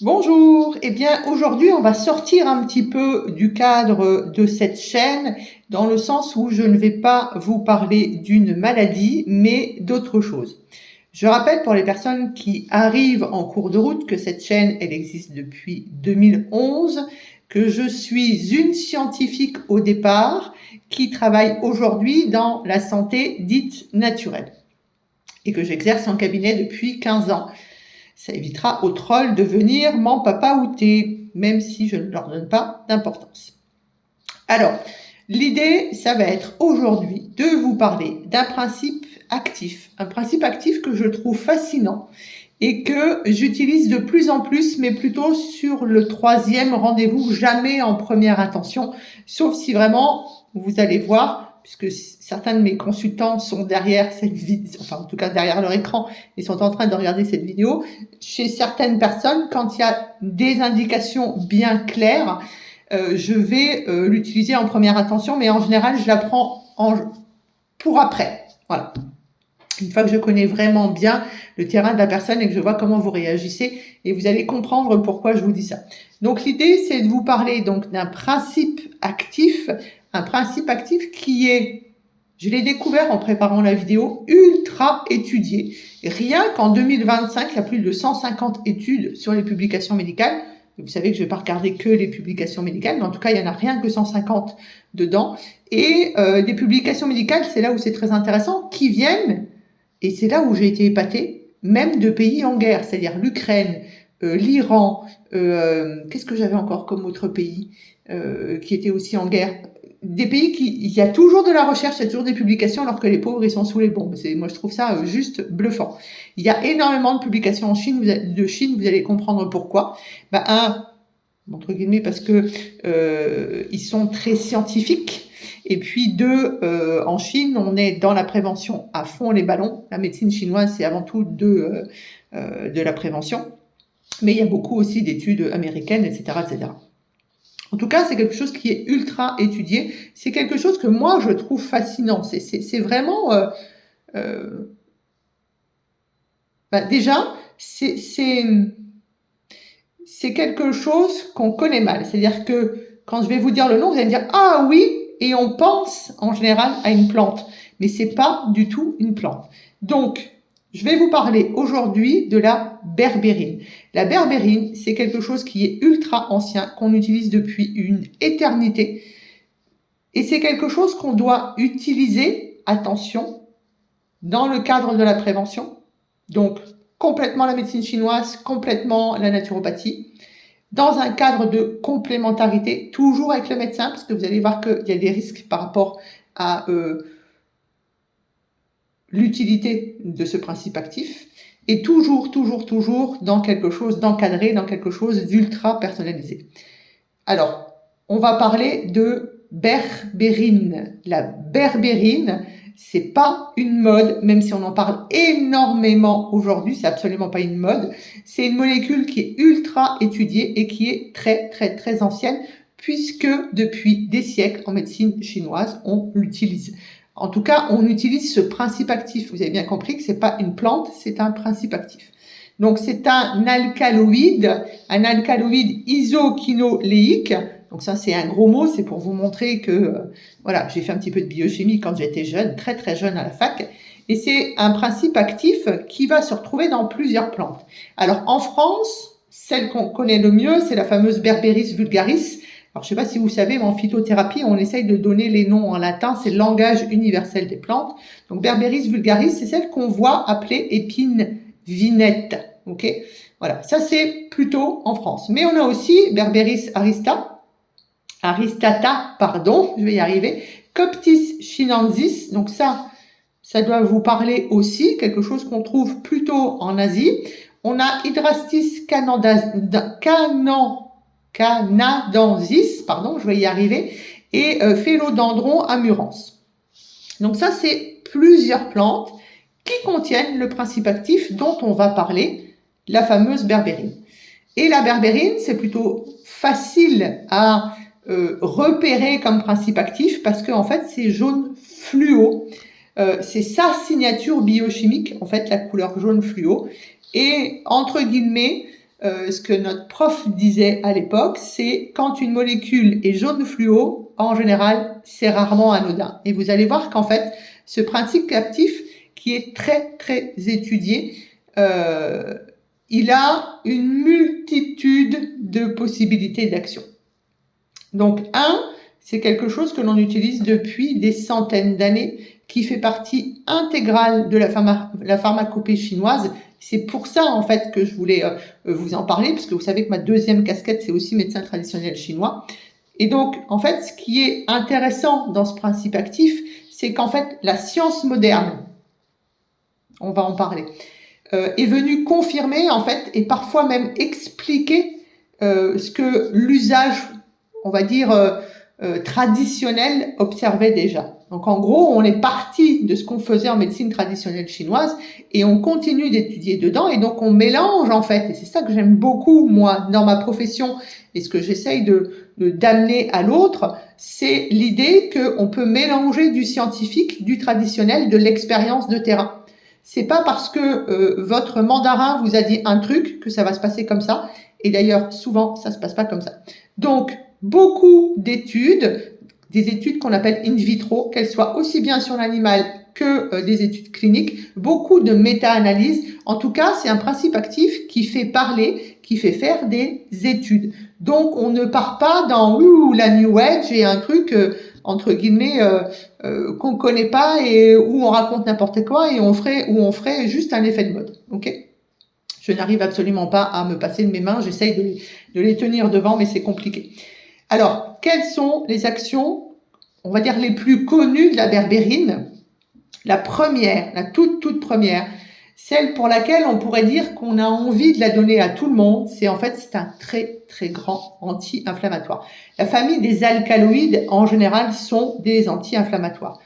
Bonjour, eh bien aujourd'hui on va sortir un petit peu du cadre de cette chaîne dans le sens où je ne vais pas vous parler d'une maladie mais d'autre chose. Je rappelle pour les personnes qui arrivent en cours de route que cette chaîne elle existe depuis 2011, que je suis une scientifique au départ qui travaille aujourd'hui dans la santé dite naturelle et que j'exerce en cabinet depuis 15 ans. Ça évitera aux trolls de venir m'empapaouter, même si je ne leur donne pas d'importance. Alors, l'idée, ça va être aujourd'hui de vous parler d'un principe actif. Un principe actif que je trouve fascinant et que j'utilise de plus en plus, mais plutôt sur le 3e rendez-vous, jamais en première intention, sauf si vraiment, vous allez voir, puisque certains de mes consultants sont derrière cette vidéo, enfin en tout cas derrière leur écran, ils sont en train de regarder cette vidéo. Chez certaines personnes, quand il y a des indications bien claires, je vais l'utiliser en première intention, mais en général, je la prends pour après. Voilà. Une fois que je connais vraiment bien le terrain de la personne et que je vois comment vous réagissez, et vous allez comprendre pourquoi je vous dis ça. Donc l'idée, c'est de vous parler donc d'un principe actif, un principe actif qui est, je l'ai découvert en préparant la vidéo, ultra étudié. Rien qu'en 2025, il y a plus de 150 études sur les publications médicales. Vous savez que je ne vais pas regarder que les publications médicales, mais en tout cas, il n'y en a rien que 150 dedans. Et des publications médicales, c'est là où c'est très intéressant, qui viennent, et c'est là où j'ai été épatée, même de pays en guerre, c'est-à-dire l'Ukraine, l'Iran, qu'est-ce que j'avais encore comme autre pays qui était aussi en guerre? Des pays il y a toujours de la recherche, il y a toujours des publications, alors que les pauvres, ils sont sous les bombes. Moi, je trouve ça juste bluffant. Il y a énormément de publications en Chine, vous allez comprendre pourquoi. Entre guillemets, parce que ils sont très scientifiques. Et puis deux, en Chine, on est dans la prévention à fond les ballons. La médecine chinoise, c'est avant tout de la prévention. Mais il y a beaucoup aussi d'études américaines, etc., etc. En tout cas, c'est quelque chose qui est ultra étudié. C'est quelque chose que moi, je trouve fascinant. C'est vraiment... déjà, c'est quelque chose qu'on connaît mal. C'est-à-dire que quand je vais vous dire le nom, vous allez me dire « Ah oui !» et on pense en général à une plante. Mais c'est pas du tout une plante. Donc, je vais vous parler aujourd'hui de la berbérine. La berbérine, c'est quelque chose qui est ultra ancien, qu'on utilise depuis une éternité. Et c'est quelque chose qu'on doit utiliser, attention, dans le cadre de la prévention. Donc, complètement la médecine chinoise, complètement la naturopathie, dans un cadre de complémentarité, toujours avec le médecin, parce que vous allez voir qu'il y a des risques par rapport à l'utilité de ce principe actif, et toujours dans quelque chose d'encadré, dans quelque chose d'ultra personnalisé. Alors, on va parler de berbérine. La berbérine, c'est pas une mode, même si on en parle énormément aujourd'hui, c'est absolument pas une mode. C'est une molécule qui est ultra étudiée et qui est très ancienne, puisque depuis des siècles en médecine chinoise, on l'utilise. En tout cas, on utilise ce principe actif. Vous avez bien compris que c'est pas une plante, c'est un principe actif. Donc, c'est un alcaloïde isoquinoléique. Donc ça, c'est un gros mot, c'est pour vous montrer que, voilà, j'ai fait un petit peu de biochimie quand j'étais jeune, très jeune à la fac. Et c'est un principe actif qui va se retrouver dans plusieurs plantes. Alors, en France, celle qu'on connaît le mieux, c'est la fameuse Berberis vulgaris. Alors, je sais pas si vous savez, mais en phytothérapie, on essaye de donner les noms en latin, c'est le langage universel des plantes. Donc, Berberis vulgaris, c'est celle qu'on voit appelée épine vinette. Ok, voilà, ça c'est plutôt en France. Mais on a aussi Berberis aristata, je vais y arriver, Coptis chinensis, donc ça doit vous parler aussi, quelque chose qu'on trouve plutôt en Asie. On a Hydrastis canadensis, je vais y arriver, et Philodendron amurans. Donc ça, c'est plusieurs plantes qui contiennent le principe actif dont on va parler, la fameuse berbérine. Et la berbérine, c'est plutôt facile à repérer comme principe actif parce qu'en fait, c'est jaune fluo. C'est sa signature biochimique, en fait, la couleur jaune fluo. Et entre guillemets, ce que notre prof disait à l'époque, c'est quand une molécule est jaune fluo, en général, c'est rarement anodin. Et vous allez voir qu'en fait, ce principe actif qui est très, très étudié, il a une multitude de possibilités d'action. Donc, c'est quelque chose que l'on utilise depuis des centaines d'années, qui fait partie intégrale de la pharmacopée chinoise. C'est pour ça, en fait, que je voulais vous en parler, parce que vous savez que ma deuxième casquette, c'est aussi médecin traditionnel chinois. Et donc, en fait, ce qui est intéressant dans ce principe actif, c'est qu'en fait, la science moderne, on va en parler, est venue confirmer, en fait, et parfois même expliquer ce que l'usage, on va dire, traditionnel observait déjà. Donc en gros, on est parti de ce qu'on faisait en médecine traditionnelle chinoise et on continue d'étudier dedans et donc on mélange en fait, et c'est ça que j'aime beaucoup moi dans ma profession et ce que j'essaye d'amener à l'autre, c'est l'idée qu'on peut mélanger du scientifique, du traditionnel, de l'expérience de terrain. C'est pas parce que votre mandarin vous a dit un truc que ça va se passer comme ça, et d'ailleurs souvent ça se passe pas comme ça. Donc beaucoup d'études, des études qu'on appelle in vitro, qu'elles soient aussi bien sur l'animal que des études cliniques, beaucoup de méta-analyses. En tout cas, c'est un principe actif qui fait parler, qui fait faire des études. Donc, on ne part pas dans la New Age et un truc entre guillemets qu'on connaît pas et où on raconte n'importe quoi et on ferait juste un effet de mode. Ok ? Je n'arrive absolument pas à me passer de mes mains. J'essaye de les tenir devant, mais c'est compliqué. Alors, quelles sont les actions, on va dire, les plus connues de la berbérine? La première, la toute première, celle pour laquelle on pourrait dire qu'on a envie de la donner à tout le monde, c'est un très, très grand anti-inflammatoire. La famille des alcaloïdes, en général, sont des anti-inflammatoires.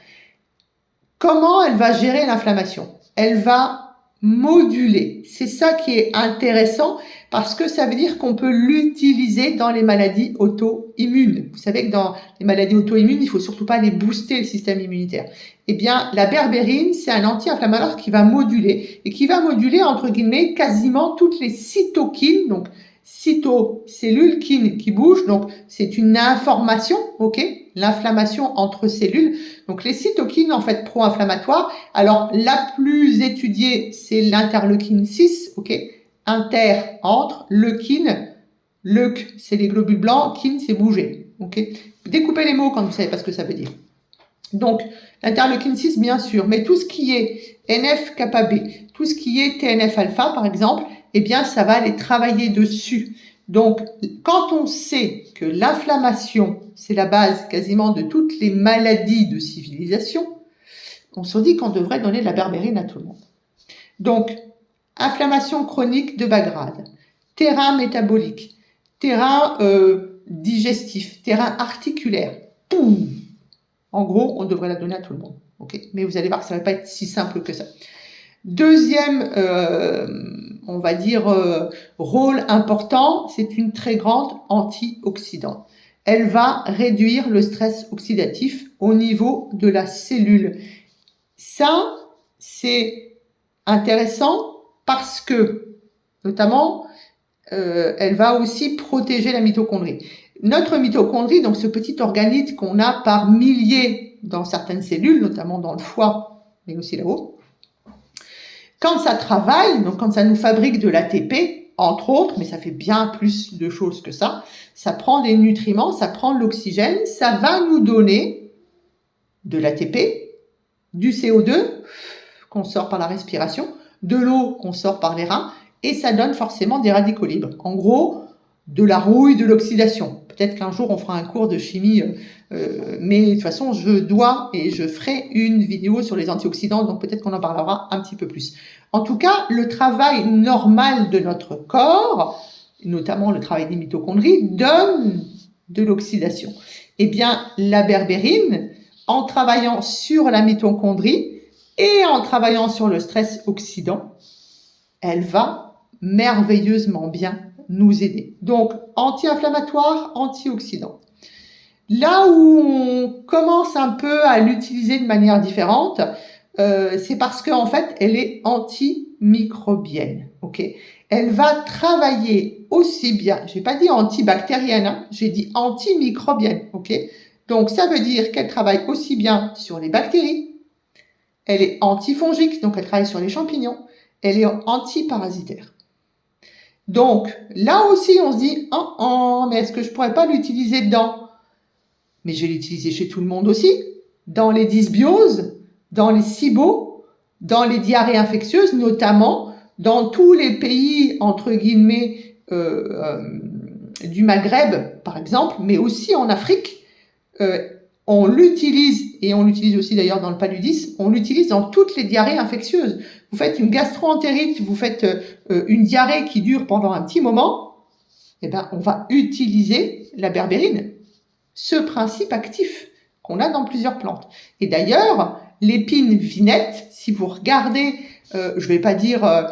Comment elle va gérer l'inflammation? Elle va moduler. C'est ça qui est intéressant parce que ça veut dire qu'on peut l'utiliser dans les maladies auto-immunes. Vous savez que dans les maladies auto-immunes, il faut surtout pas les booster le système immunitaire. Eh bien, la berbérine, c'est un anti-inflammatoire qui va moduler et qui va moduler, entre guillemets, quasiment toutes les cytokines. Donc, cellules qui bougent. Donc, c'est une information, ok? L'inflammation entre cellules. Donc, les cytokines, en fait, pro-inflammatoires. Alors, la plus étudiée, c'est l'interleukine 6, ok? Inter, entre, leukine, leuk, c'est les globules blancs, kin, c'est bouger, ok? Découpez les mots quand vous savez pas ce que ça veut dire. Donc, l'interleukine 6, bien sûr, mais tout ce qui est NF-kappa B, tout ce qui est TNF-alpha, par exemple, eh bien, ça va aller travailler dessus. Donc, quand on sait que l'inflammation, c'est la base quasiment de toutes les maladies de civilisation, on se dit qu'on devrait donner de la berbérine à tout le monde. Donc, inflammation chronique de bas grade, terrain métabolique, terrain digestif, terrain articulaire, boum. En gros, on devrait la donner à tout le monde. Okay, mais vous allez voir que ça ne va pas être si simple que ça. Deuxième, on va dire, rôle important, c'est une très grande antioxydante. Elle va réduire le stress oxydatif au niveau de la cellule. Ça, c'est intéressant parce que, notamment, elle va aussi protéger la mitochondrie. Notre mitochondrie, donc ce petit organite qu'on a par milliers dans certaines cellules, notamment dans le foie, mais aussi là-haut, quand ça travaille, donc quand ça nous fabrique de l'ATP, entre autres, mais ça fait bien plus de choses que ça, ça prend des nutriments, ça prend de l'oxygène, ça va nous donner de l'ATP, du CO2 qu'on sort par la respiration, de l'eau qu'on sort par les reins, et ça donne forcément des radicaux libres. En gros, de la rouille, de l'oxydation. Peut-être qu'un jour on fera un cours de chimie, mais de toute façon je dois et je ferai une vidéo sur les antioxydants, donc peut-être qu'on en parlera un petit peu plus. En tout cas, le travail normal de notre corps, notamment le travail des mitochondries, donne de l'oxydation. Eh bien, la berbérine, en travaillant sur la mitochondrie et en travaillant sur le stress oxydant, elle va merveilleusement bien nous aider. Donc, anti-inflammatoire, antioxydant. Là où on commence un peu à l'utiliser de manière différente, c'est parce qu'en fait, elle est antimicrobienne. Okay, Elle va travailler aussi bien, je n'ai pas dit antibactérienne, hein, j'ai dit antimicrobienne, ok? Donc ça veut dire qu'elle travaille aussi bien sur les bactéries, elle est antifongique, donc elle travaille sur les champignons, elle est antiparasitaire. Donc là aussi on se dit, mais est-ce que je pourrais pas l'utiliser dedans? Mais je vais l'utiliser chez tout le monde aussi, dans les dysbioses, dans les SIBO, dans les diarrhées infectieuses notamment, dans tous les pays, entre guillemets, du Maghreb, par exemple, mais aussi en Afrique. On l'utilise, et on l'utilise aussi d'ailleurs dans le paludisme, on l'utilise dans toutes les diarrhées infectieuses. Vous faites une gastro-entérite, vous faites une diarrhée qui dure pendant un petit moment, eh ben, on va utiliser la berbérine, ce principe actif qu'on a dans plusieurs plantes. Et d'ailleurs, l'épine vinette, si vous regardez, je ne vais pas dire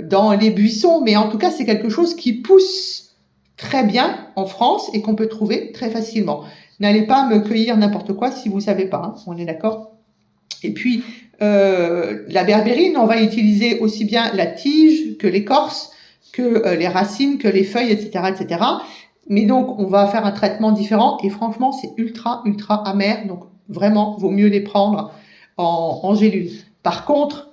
dans les buissons, mais en tout cas, c'est quelque chose qui pousse très bien en France et qu'on peut trouver très facilement. N'allez pas me cueillir n'importe quoi si vous ne savez pas, hein, on est d'accord? Et puis, la berbérine, on va utiliser aussi bien la tige que l'écorce, que les racines, que les feuilles, etc., etc. Mais donc, on va faire un traitement différent et franchement, c'est ultra, ultra amer. Donc, vraiment, vaut mieux les prendre en gélule. Par contre,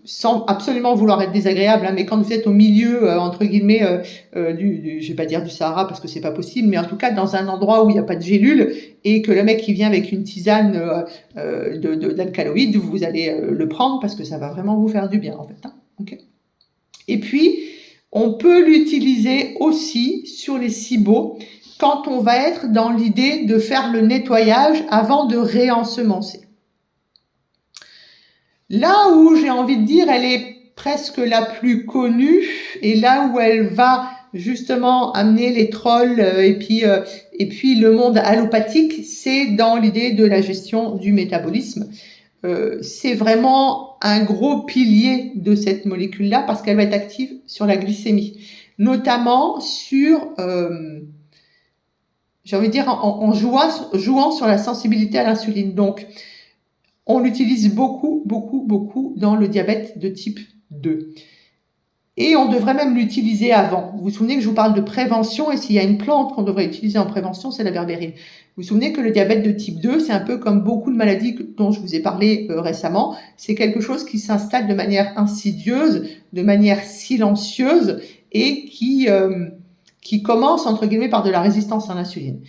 sans absolument vouloir être désagréable, hein, mais quand vous êtes au milieu, entre guillemets, je vais pas dire du Sahara parce que c'est pas possible, mais en tout cas dans un endroit où il n'y a pas de gélule et que le mec qui vient avec une tisane d'alcaloïdes, vous allez le prendre parce que ça va vraiment vous faire du bien en fait. Hein. Okay. Et puis, on peut l'utiliser aussi sur les SIBO quand on va être dans l'idée de faire le nettoyage avant de réensemencer. Là où j'ai envie de dire, elle est presque la plus connue et là où elle va justement amener les trolls et puis le monde allopathique, c'est dans l'idée de la gestion du métabolisme. C'est vraiment un gros pilier de cette molécule-là parce qu'elle va être active sur la glycémie, notamment sur, j'ai envie de dire, en jouant sur la sensibilité à l'insuline. Donc, on l'utilise beaucoup, beaucoup, beaucoup dans le diabète de type 2. Et on devrait même l'utiliser avant. Vous vous souvenez que je vous parle de prévention et s'il y a une plante qu'on devrait utiliser en prévention, c'est la berbérine. Vous vous souvenez que le diabète de type 2, c'est un peu comme beaucoup de maladies dont je vous ai parlé récemment. C'est quelque chose qui s'installe de manière insidieuse, de manière silencieuse et qui commence, entre guillemets, par de la résistance à l'insuline.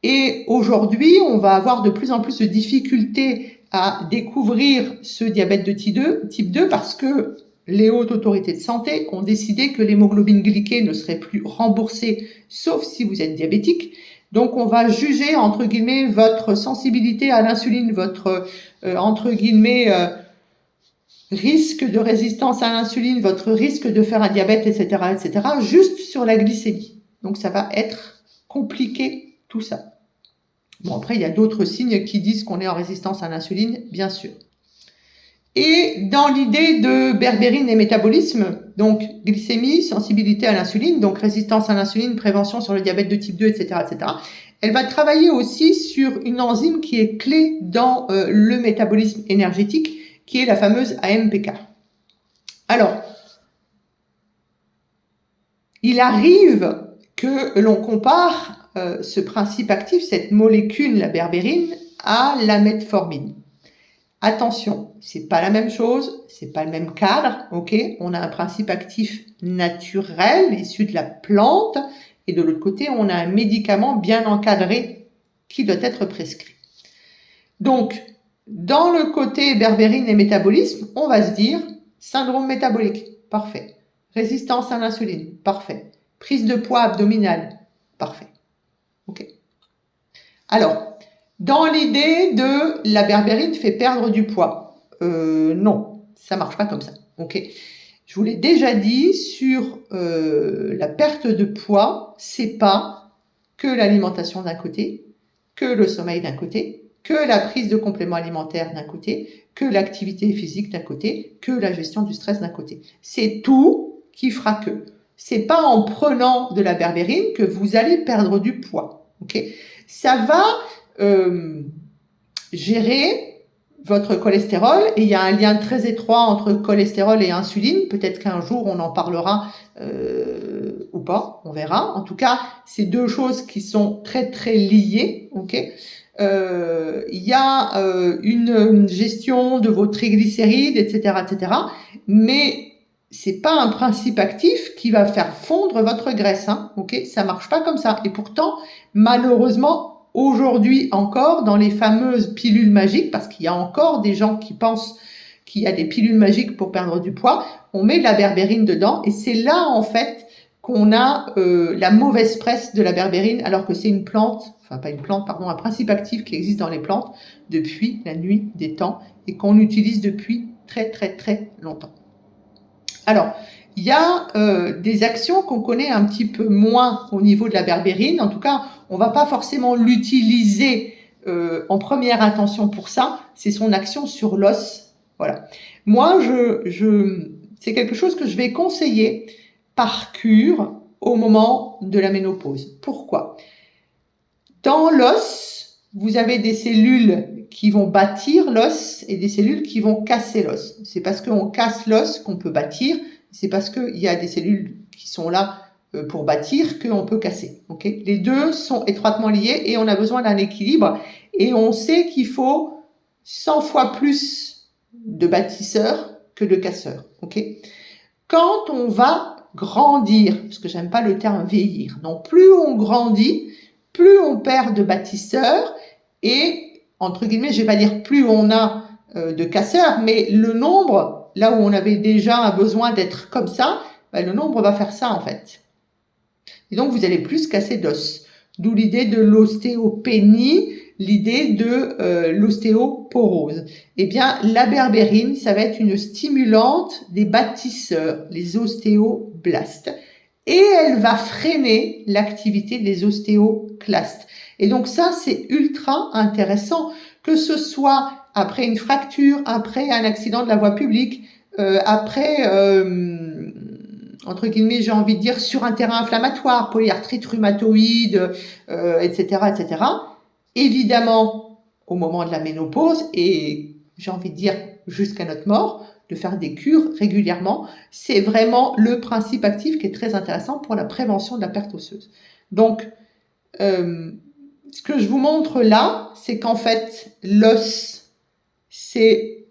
Et aujourd'hui, on va avoir de plus en plus de difficultés à découvrir ce diabète de type 2 parce que les hautes autorités de santé ont décidé que l'hémoglobine glyquée ne serait plus remboursée, sauf si vous êtes diabétique. Donc, on va juger, entre guillemets, votre sensibilité à l'insuline, votre, entre guillemets, risque de résistance à l'insuline, votre risque de faire un diabète, etc., etc., juste sur la glycémie. Donc, ça va être compliqué, tout ça. Bon, après, il y a d'autres signes qui disent qu'on est en résistance à l'insuline, bien sûr. Et dans l'idée de berbérine et métabolisme, donc glycémie, sensibilité à l'insuline, donc résistance à l'insuline, prévention sur le diabète de type 2, etc., etc., elle va travailler aussi sur une enzyme qui est clé dans le métabolisme énergétique, qui est la fameuse AMPK. Alors, il arrive que l'on compare ce principe actif, cette molécule, la berbérine, à la metformine. Attention, c'est pas la même chose, c'est pas le même cadre, ok? On a un principe actif naturel issu de la plante et de l'autre côté, on a un médicament bien encadré qui doit être prescrit. Donc, dans le côté berbérine et métabolisme, on va se dire syndrome métabolique, parfait. Résistance à l'insuline, parfait. Prise de poids abdominale, parfait. Ok. Alors, dans l'idée de la berbérine fait perdre du poids, non, ça marche pas comme ça. Ok. Je vous l'ai déjà dit sur la perte de poids, c'est pas que l'alimentation d'un côté, que le sommeil d'un côté, que la prise de compléments alimentaires d'un côté, que l'activité physique d'un côté, que la gestion du stress d'un côté. C'est tout qui fera que. C'est pas en prenant de la berbérine que vous allez perdre du poids. Ok, ça va gérer votre cholestérol, et il y a un lien très étroit entre cholestérol et insuline. Peut-être qu'un jour on en parlera ou pas, on verra. En tout cas, c'est deux choses qui sont très très liées. Ok. Il y a une gestion de vos triglycérides, etc., etc. Mais c'est pas un principe actif qui va faire fondre votre graisse. Hein, ok, ça marche pas comme ça. Et pourtant, malheureusement, aujourd'hui encore, dans les fameuses pilules magiques, parce qu'il y a encore des gens qui pensent qu'il y a des pilules magiques pour perdre du poids, on met de la berbérine dedans, et c'est là en fait qu'on a la mauvaise presse de la berbérine, alors que c'est une plante, enfin pas une plante, pardon, un principe actif qui existe dans les plantes depuis la nuit des temps et qu'on utilise depuis très très très longtemps. Alors, il y a des actions qu'on connaît un petit peu moins au niveau de la berbérine. En tout cas, on ne va pas forcément l'utiliser en première intention pour ça. C'est son action sur l'os. Voilà. Moi, c'est quelque chose que je vais conseiller par cure au moment de la ménopause. Pourquoi ? Dans l'os, vous avez des cellules qui vont bâtir l'os et des cellules qui vont casser l'os. C'est parce qu'on casse l'os qu'on peut bâtir. C'est parce qu'il y a des cellules qui sont là pour bâtir qu'on peut casser. Okay ? Les deux sont étroitement liés et on a besoin d'un équilibre. Et on sait qu'il faut 100 fois plus de bâtisseurs que de casseurs. Okay ? Quand on va grandir, parce que j'aime pas le terme vieillir, donc plus on grandit, plus on perd de bâtisseurs et, entre guillemets, je vais pas dire plus on a de casseurs, mais le nombre, là où on avait déjà besoin d'être comme ça, ben, le nombre va faire ça en fait. Et donc vous allez plus casser d'os. D'où l'idée de l'ostéopénie, l'idée de l'ostéoporose. Eh bien, la berbérine, ça va être une stimulante des bâtisseurs, les ostéoblastes. Et elle va freiner l'activité des ostéoclastes. Et donc ça, c'est ultra intéressant, que ce soit après une fracture, après un accident de la voie publique, après, entre guillemets, j'ai envie de dire, sur un terrain inflammatoire, polyarthrite rhumatoïde, etc., etc. Évidemment, au moment de la ménopause, et j'ai envie de dire jusqu'à notre mort, de faire des cures régulièrement, c'est vraiment le principe actif qui est très intéressant pour la prévention de la perte osseuse. Donc, ce que je vous montre là, c'est qu'en fait, l'os, c'est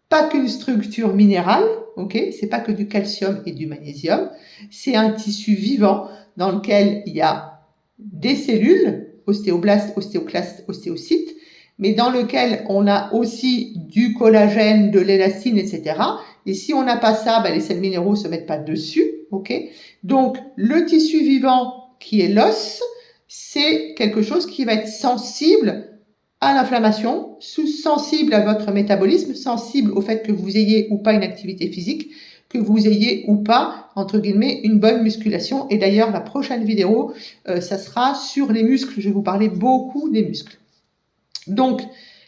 pas qu'une structure minérale, ok, c'est pas que du calcium et du magnésium, c'est un tissu vivant dans lequel il y a des cellules, ostéoblastes, ostéoclastes, ostéocytes, mais dans lequel on a aussi du collagène, de l'élastine, etc. Et si on n'a pas ça, ben les sels minéraux se mettent pas dessus, ok. Donc le tissu vivant qui est l'os, c'est quelque chose qui va être sensible à l'inflammation, sensible à votre métabolisme, sensible au fait que vous ayez ou pas une activité physique, que vous ayez ou pas, entre guillemets, une bonne musculation. Et d'ailleurs, la prochaine vidéo, ça sera sur les muscles. Je vais vous parler beaucoup des muscles. Donc,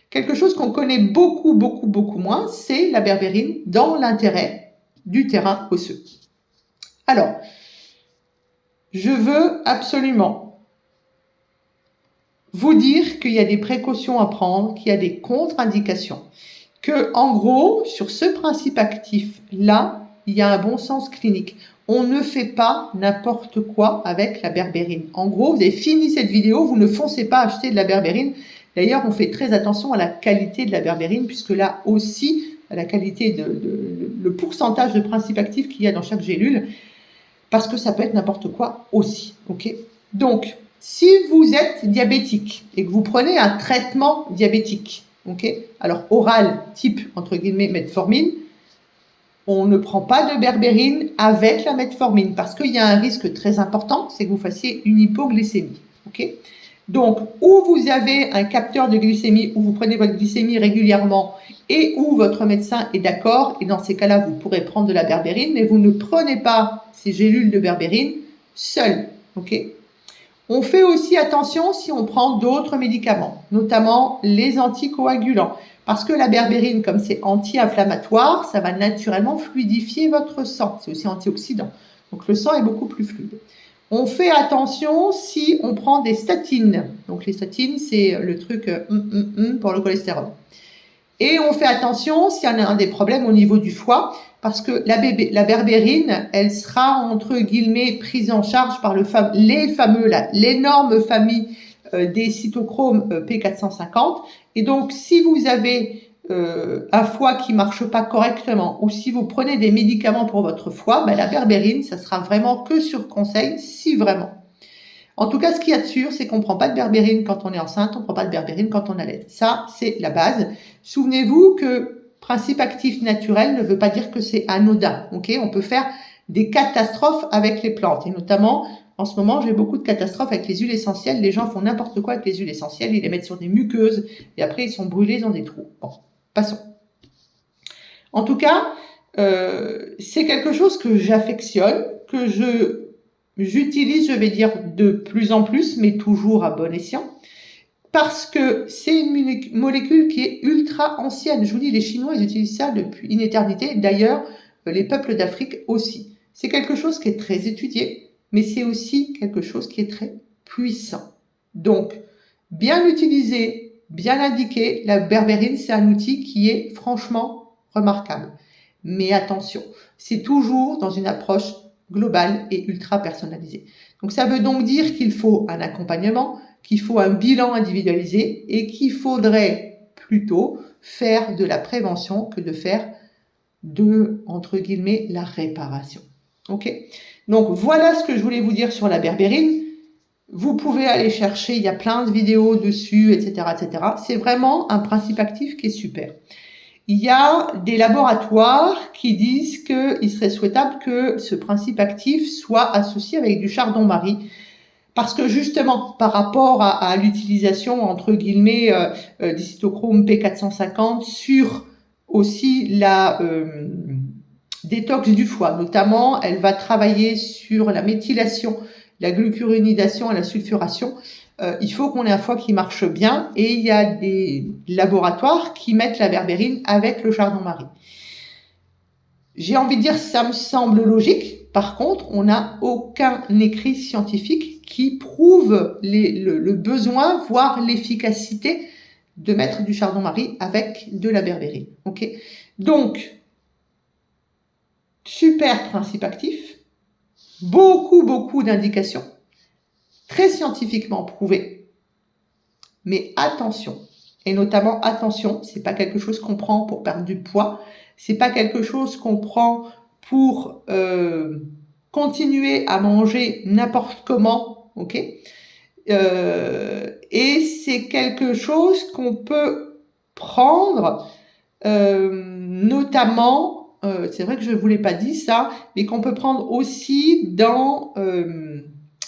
quelque chose qu'on connaît beaucoup, beaucoup, beaucoup moins, c'est la berbérine dans l'intérêt du terrain osseux. Alors, je veux absolument vous dire qu'il y a des précautions à prendre, qu'il y a des contre-indications, que en gros, sur ce principe actif-là, il y a un bon sens clinique. On ne fait pas n'importe quoi avec la berbérine. En gros, vous avez fini cette vidéo, vous ne foncez pas acheter de la berbérine. D'ailleurs, on fait très attention à la qualité de la berbérine, puisque là aussi, à la qualité le pourcentage de principe actif qu'il y a dans chaque gélule, parce que ça peut être n'importe quoi aussi. Ok ? Donc, si vous êtes diabétique et que vous prenez un traitement diabétique, ok, alors oral type, entre guillemets, metformine, on ne prend pas de berbérine avec la metformine parce qu'il y a un risque très important, c'est que vous fassiez une hypoglycémie. Ok. Donc, où vous avez un capteur de glycémie, où vous prenez votre glycémie régulièrement et où votre médecin est d'accord, et dans ces cas-là, vous pourrez prendre de la berbérine, mais vous ne prenez pas ces gélules de berbérine seules. Ok. On fait aussi attention si on prend d'autres médicaments, notamment les anticoagulants, parce que la berbérine, comme c'est anti-inflammatoire, ça va naturellement fluidifier votre sang. C'est aussi antioxydant. Donc le sang est beaucoup plus fluide. On fait attention si on prend des statines. Donc les statines, c'est le truc pour le cholestérol. Et on fait attention s'il y en a des problèmes au niveau du foie, parce que la berbérine, elle sera entre guillemets prise en charge par l'énorme famille des cytochromes P450. Et donc, si vous avez un foie qui marche pas correctement, ou si vous prenez des médicaments pour votre foie, la berbérine, ça sera vraiment que sur conseil, si vraiment. En tout cas, ce qu'il y a de sûr, c'est qu'on ne prend pas de berbérine quand on est enceinte, on ne prend pas de berbérine quand on allait. Ça, c'est la base. Souvenez-vous que principe actif naturel ne veut pas dire que c'est anodin. Okay, on peut faire des catastrophes avec les plantes. Et notamment, en ce moment, j'ai beaucoup de catastrophes avec les huiles essentielles. Les gens font n'importe quoi avec les huiles essentielles. Ils les mettent sur des muqueuses et après, ils sont brûlés dans des trous. Bon, passons. En tout cas, c'est quelque chose que j'affectionne, que j'utilise, je vais dire, de plus en plus, mais toujours à bon escient, parce que c'est une molécule qui est ultra ancienne. Je vous dis, les Chinois, ils utilisent ça depuis une éternité. D'ailleurs, les peuples d'Afrique aussi. C'est quelque chose qui est très étudié, mais c'est aussi quelque chose qui est très puissant. Donc, bien l'utiliser, bien l'indiquer, la berbérine, c'est un outil qui est franchement remarquable. Mais attention, c'est toujours dans une approche globale et ultra personnalisée. Donc ça veut donc dire qu'il faut un accompagnement, qu'il faut un bilan individualisé et qu'il faudrait plutôt faire de la prévention que de faire de, entre guillemets, la réparation. Ok ? Donc voilà ce que je voulais vous dire sur la berbérine. Vous pouvez aller chercher, il y a plein de vidéos dessus, etc., etc. C'est vraiment un principe actif qui est super. Il y a des laboratoires qui disent qu'il serait souhaitable que ce principe actif soit associé avec du chardon-marie. Parce que justement, par rapport à l'utilisation, entre guillemets, des cytochromes P450 sur aussi la détox du foie. Notamment, elle va travailler sur la méthylation, la glucuronidation et la sulfuration. Il faut qu'on ait un foie qui marche bien et il y a des laboratoires qui mettent la berbérine avec le chardon-marie. J'ai envie de dire, ça me semble logique. Par contre, on n'a aucun écrit scientifique qui prouve le besoin, voire l'efficacité de mettre du chardon-marie avec de la berbérine. Ok ? Donc, super principe actif, beaucoup d'indications, très scientifiquement prouvé. Mais attention, et notamment attention, c'est pas quelque chose qu'on prend pour perdre du poids, c'est pas quelque chose qu'on prend pour continuer à manger n'importe comment, ok ? Et c'est quelque chose qu'on peut prendre notamment, c'est vrai que je ne vous l'ai pas dit ça, mais qu'on peut prendre aussi dans,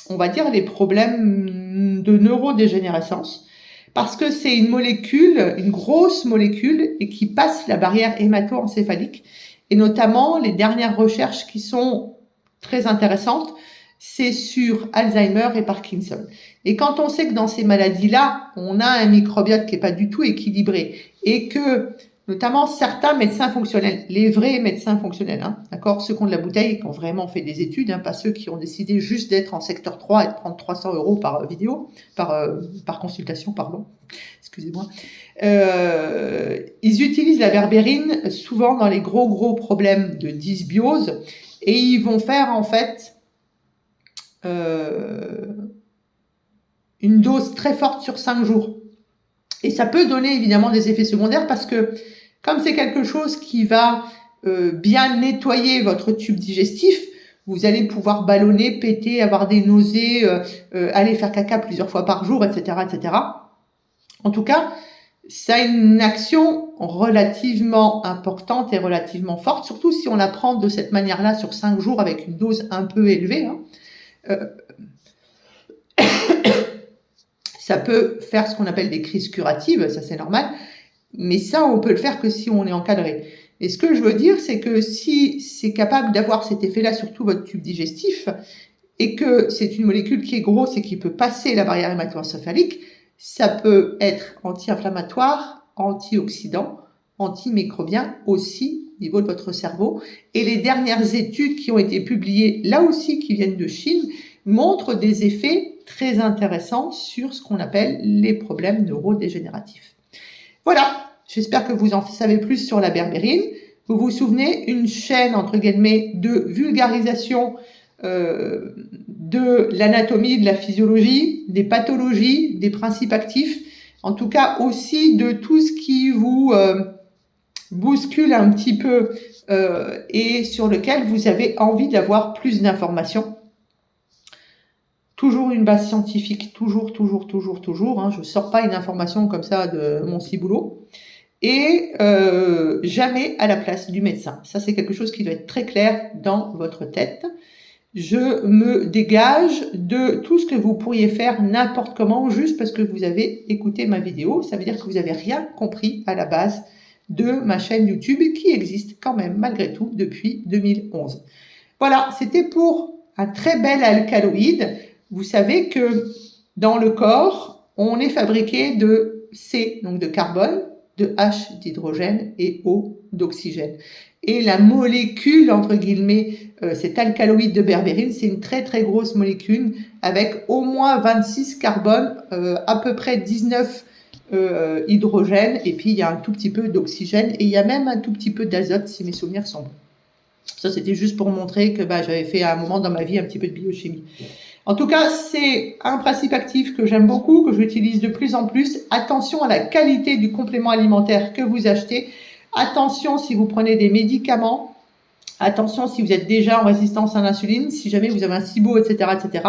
on va dire, les problèmes de neurodégénérescence, parce que c'est une molécule, une grosse molécule, et qui passe la barrière hémato-encéphalique, et notamment les dernières recherches qui sont très intéressantes, c'est sur Alzheimer et Parkinson. Et quand on sait que dans ces maladies-là, on a un microbiote qui n'est pas du tout équilibré, et que notamment certains médecins fonctionnels, les vrais médecins fonctionnels, hein, d'accord, ceux qui ont de la bouteille, qui ont vraiment fait des études, hein, pas ceux qui ont décidé juste d'être en secteur 3 et de prendre 300 € par vidéo, par consultation, pardon, excusez-moi. Ils utilisent la berbérine souvent dans les gros problèmes de dysbiose et ils vont faire en fait une dose très forte sur 5 jours. Et ça peut donner évidemment des effets secondaires parce que comme c'est quelque chose qui va bien nettoyer votre tube digestif, vous allez pouvoir ballonner, péter, avoir des nausées, aller faire caca plusieurs fois par jour, etc., etc. En tout cas, ça a une action relativement importante et relativement forte, surtout si on la prend de cette manière-là sur 5 jours avec une dose un peu élevée. Hein. Ça peut faire ce qu'on appelle des crises curatives, ça c'est normal, mais ça on peut le faire que si on est encadré. Et ce que je veux dire, c'est que si c'est capable d'avoir cet effet-là sur tout votre tube digestif, et que c'est une molécule qui est grosse et qui peut passer la barrière hémato-encéphalique, ça peut être anti-inflammatoire, antioxydant, antimicrobien aussi au niveau de votre cerveau. Et les dernières études qui ont été publiées, là aussi qui viennent de Chine, montrent des effets très intéressants sur ce qu'on appelle les problèmes neurodégénératifs. Voilà, J'espère que vous en savez plus sur la berbérine. Vous vous souvenez, une chaîne, entre guillemets, de vulgarisation de l'anatomie, de la physiologie, des pathologies, des principes actifs, en tout cas aussi de tout ce qui vous bouscule un petit peu et sur lequel vous avez envie d'avoir plus d'informations. Toujours une base scientifique, toujours. Hein, je ne sors pas une information comme ça de mon ciboulot. Et jamais à la place du médecin. Ça, c'est quelque chose qui doit être très clair dans votre tête. Je me dégage de tout ce que vous pourriez faire n'importe comment, juste parce que vous avez écouté ma vidéo. Ça veut dire que vous n'avez rien compris à la base de ma chaîne YouTube qui existe quand même, malgré tout, depuis 2011. Voilà, c'était pour un très bel alcaloïde. Vous savez que dans le corps, on est fabriqué de C, donc de carbone, de H d'hydrogène et O d'oxygène. Et la molécule, entre guillemets, cet alcaloïde de berbérine, c'est une très très grosse molécule avec au moins 26 carbone, à peu près 19 hydrogène, et puis il y a un tout petit peu d'oxygène, et il y a même un tout petit peu d'azote si mes souvenirs sont bons. Ça, c'était juste pour montrer que j'avais fait à un moment dans ma vie un petit peu de biochimie. En tout cas, c'est un principe actif que j'aime beaucoup, que j'utilise de plus en plus. Attention à la qualité du complément alimentaire que vous achetez. Attention si vous prenez des médicaments. Attention si vous êtes déjà en résistance à l'insuline, si jamais vous avez un SIBO, etc., etc.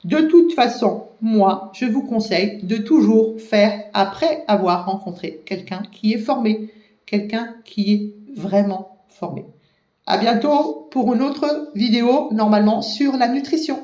De toute façon, moi, je vous conseille de toujours faire après avoir rencontré quelqu'un qui est formé, quelqu'un qui est vraiment formé. À bientôt pour une autre vidéo, normalement sur la nutrition.